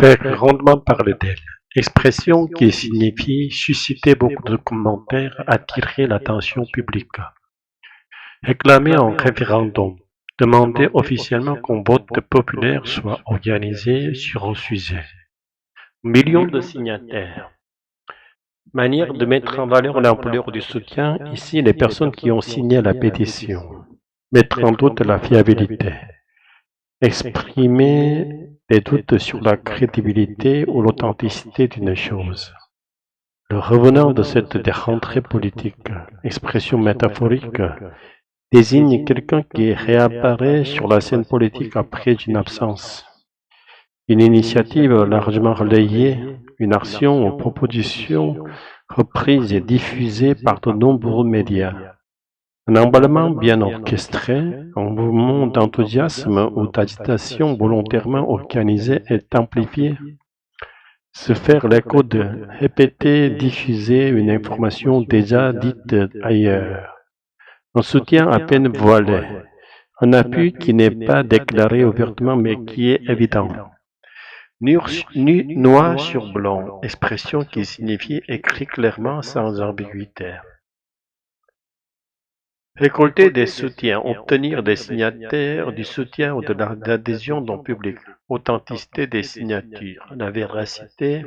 fait grandement parler d'elle, expression qui signifie susciter beaucoup de commentaires, attirer l'attention publique, réclamer un référendum, demander officiellement qu'un vote populaire soit organisé sur un sujet. Millions de signataires. Manière de mettre en valeur l'ampleur du soutien, ici les personnes qui ont signé la pétition. Mettre en doute la fiabilité. Exprimer des doutes sur la crédibilité ou l'authenticité d'une chose. Le revenant de cette rentrée politique, expression métaphorique, désigne quelqu'un qui réapparaît sur la scène politique après une absence. Une initiative largement relayée, une action ou proposition reprise et diffusée par de nombreux médias. Un emballement bien orchestré, un mouvement d'enthousiasme ou d'agitation volontairement organisé est amplifié. Se faire l'écho de répéter, diffuser une information déjà dite ailleurs. Un soutien à peine voilé. Un appui qui n'est pas déclaré ouvertement mais qui est évident. Noir sur blanc, expression qui signifie écrit clairement sans ambiguïté. Récolter des soutiens, obtenir des signataires, du soutien ou de l'adhésion dans le public. Authenticité des signatures, la véracité,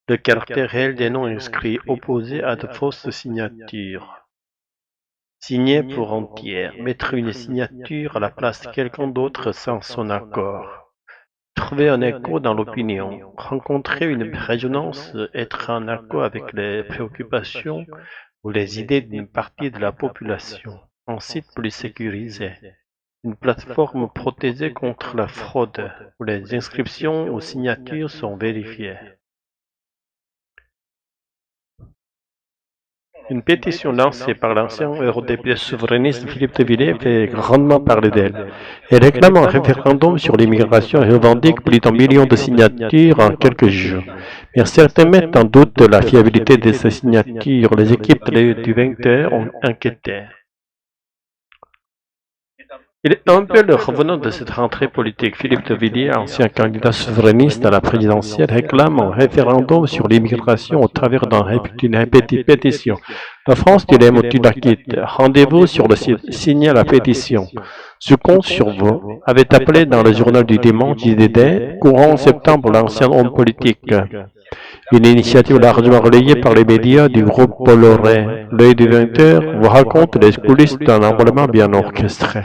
le caractère réel des noms inscrits, opposé à de fausses signatures. Signer pour entière, mettre une signature à la place de quelqu'un d'autre sans son accord. Trouver un écho dans l'opinion, rencontrer une résonance, être en accord avec les préoccupations ou les idées d'une partie de la population, un site plus sécurisé, une plateforme protégée contre la fraude, où les inscriptions ou signatures sont vérifiées. Une pétition lancée par l'ancien eurodéputé souverainiste Philippe de Villiers fait grandement parler d'elle. Elle réclame un référendum sur l'immigration et revendique plus d'un million de signatures en quelques jours. Mais certains mettent en doute la fiabilité de ces signatures. Les équipes du 20h ont inquiété. Il est un peu le revenant de cette rentrée politique. Philippe de Villiers, ancien candidat souverainiste à la présidentielle, réclame un référendum sur l'immigration au travers d'une pétition. La France, tu l'aimes ou tu la quittes. Rendez-vous sur le site, signez la pétition. Je compte sur vous, avait appelé dans le journal du dimanche JDD, courant en septembre l'ancien homme politique. Une initiative largement relayée par les médias du groupe Bolloré. L'œil du 20h vous raconte les coulisses d'un emballement bien orchestré.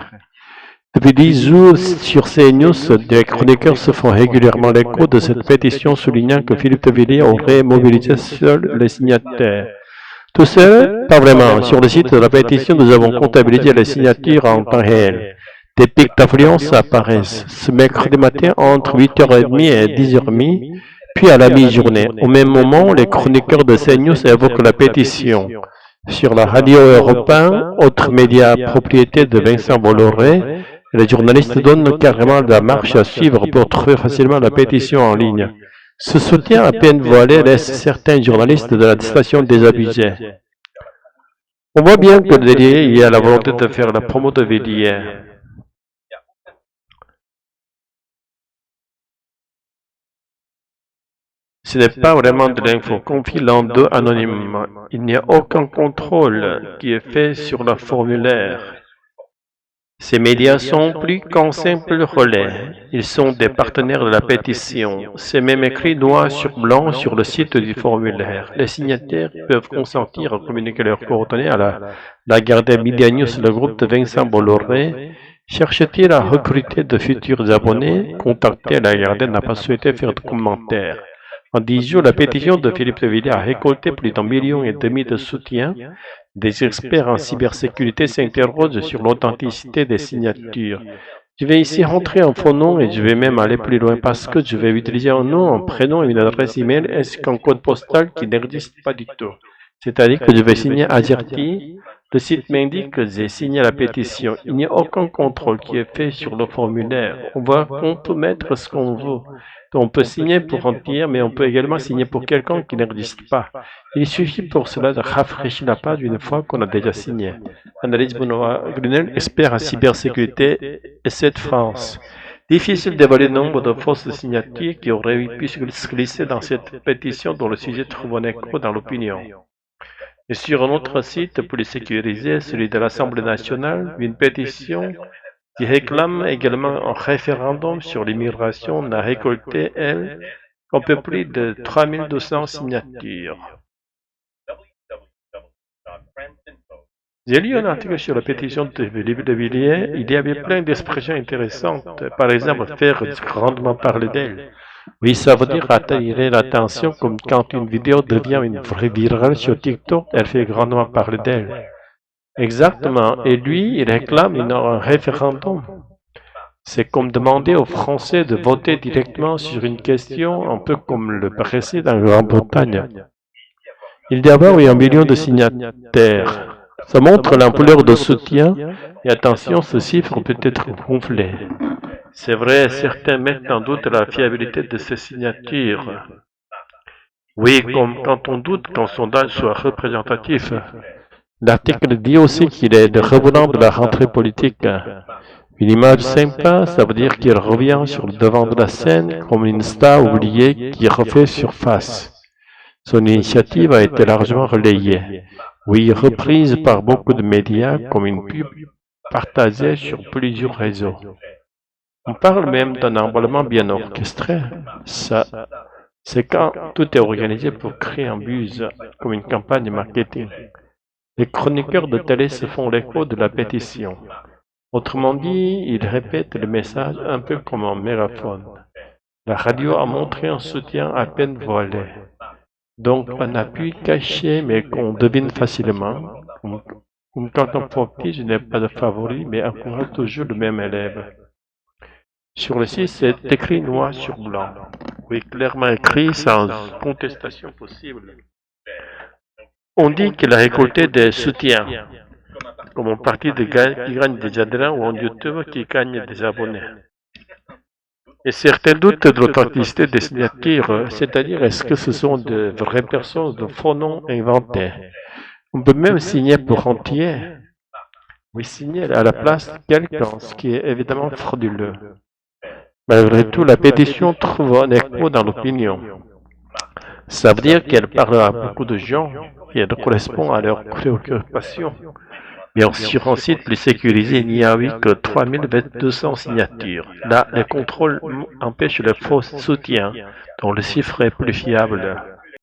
Depuis 10 jours, sur CNews, des chroniqueurs se font régulièrement l'écho de cette pétition, soulignant que Philippe de Villiers aurait mobilisé seul les signataires. Tout seul? Pas vraiment. Sur le site de la pétition, nous avons comptabilisé les signatures en temps réel. Des pics d'affluence apparaissent ce mercredi matin entre 8h30 et 10h30, puis à la mi-journée. Au même moment, les chroniqueurs de CNews évoquent la pétition. Sur la radio Europe 1, autre média propriété de Vincent Bolloré, les journalistes donnent carrément la marche à suivre pour trouver facilement la pétition en ligne. Ce soutien à peine voilé laisse certains journalistes de la station désabusés. On voit bien que derrière il y a la volonté de faire la promo de Villiers. Ce n'est pas vraiment de l'info, confie l'un d'eux anonymement. Il n'y a aucun contrôle qui est fait sur le formulaire. Ces médias sont plus qu'un simple relais. Ils sont des partenaires de la pétition. C'est même écrit noir sur blanc sur le site du formulaire. Les signataires peuvent consentir à communiquer leurs coordonnées à la Gardée Media News, le groupe de Vincent Bolloré. Cherche-t-il à recruter de futurs abonnés? Contacter la Gardée n'a pas souhaité faire de commentaires. En 10 jours, la pétition de Philippe de Villiers a récolté plus d'1,5 million de soutien. Des experts en cybersécurité s'interrogent sur l'authenticité des signatures. Je vais ici rentrer un faux nom et je vais même aller plus loin parce que je vais utiliser un nom, un prénom, une adresse email ainsi qu'un code postal qui n'existe pas du tout. C'est-à-dire que je vais signer Azerty. Le site m'indique que j'ai signé la pétition. Il n'y a aucun contrôle qui est fait sur le formulaire. On peut mettre ce qu'on veut. On peut signer pour entier, mais on peut également signer pour quelqu'un qui n'existe pas. Il suffit pour cela de rafraîchir la page une fois qu'on a déjà signé. Analyse Benoît Grunel, expert en cybersécurité, et cette France. Difficile d'évaluer le nombre de fausses signatures qui auraient pu se glisser dans cette pétition dont le sujet trouve un écho dans l'opinion. Et sur un autre site, pour les sécuriser, celui de l'Assemblée nationale, une pétition qui réclame également un référendum sur l'immigration n'a récolté, elle, un peu plus de 3200 signatures. J'ai lu un article sur la pétition de Villiers, il y avait plein d'expressions intéressantes, par exemple faire grandement parler d'elle. Oui, ça veut dire attirer l'attention comme quand une vidéo devient une vraie virale sur TikTok, elle fait grandement parler d'elle. Exactement, et lui, il réclame un référendum. C'est comme demander aux Français de voter directement sur une question, un peu comme le Brexit en Grande-Bretagne. Il y a eu 1 million de signataires. Ça montre l'ampleur de soutien, et attention, ce chiffre peut être gonflé. C'est vrai, certains mettent en doute la fiabilité de ces signatures. Oui, comme quand on doute qu'un sondage soit représentatif. L'article dit aussi qu'il est le revenant de la rentrée politique. Une image sympa, ça veut dire qu'il revient sur le devant de la scène comme une star oubliée qui refait surface. Son initiative a été largement relayée. Oui, reprise par beaucoup de médias comme une pub partagée sur plusieurs réseaux. On parle même d'un emballement bien orchestré. Ça, c'est quand tout est organisé pour créer un buzz, comme une campagne marketing. Les chroniqueurs de télé se font l'écho de la pétition. Autrement dit, ils répètent le message un peu comme un mégaphone. La radio a montré un soutien à peine voilé. Donc un appui caché mais qu'on devine facilement. Comme quand un petit, je n'ai pas de favori, mais encourage toujours le même élève. Sur le site, c'est écrit noir sur blanc. Oui, clairement écrit, sans contestation possible. On dit qu'il a récolté des soutiens, comme un parti qui gagne des adhérents ou un YouTuber qui gagne des abonnés. Et certains doutent de l'authenticité des signatures, c'est-à-dire est-ce que ce sont de vraies personnes, de faux noms inventés. On peut même signer pour entier. Oui, signer à la place de quelqu'un, ce qui est évidemment frauduleux. Malgré tout, la pétition trouve un écho dans l'opinion. Ça veut dire qu'elle parle à beaucoup de gens et elle correspond à leurs préoccupations. Mais sur un site plus sécurisé, il n'y a eu que 3200 signatures. Là, le contrôle empêche le faux soutien, dont le chiffre est plus fiable.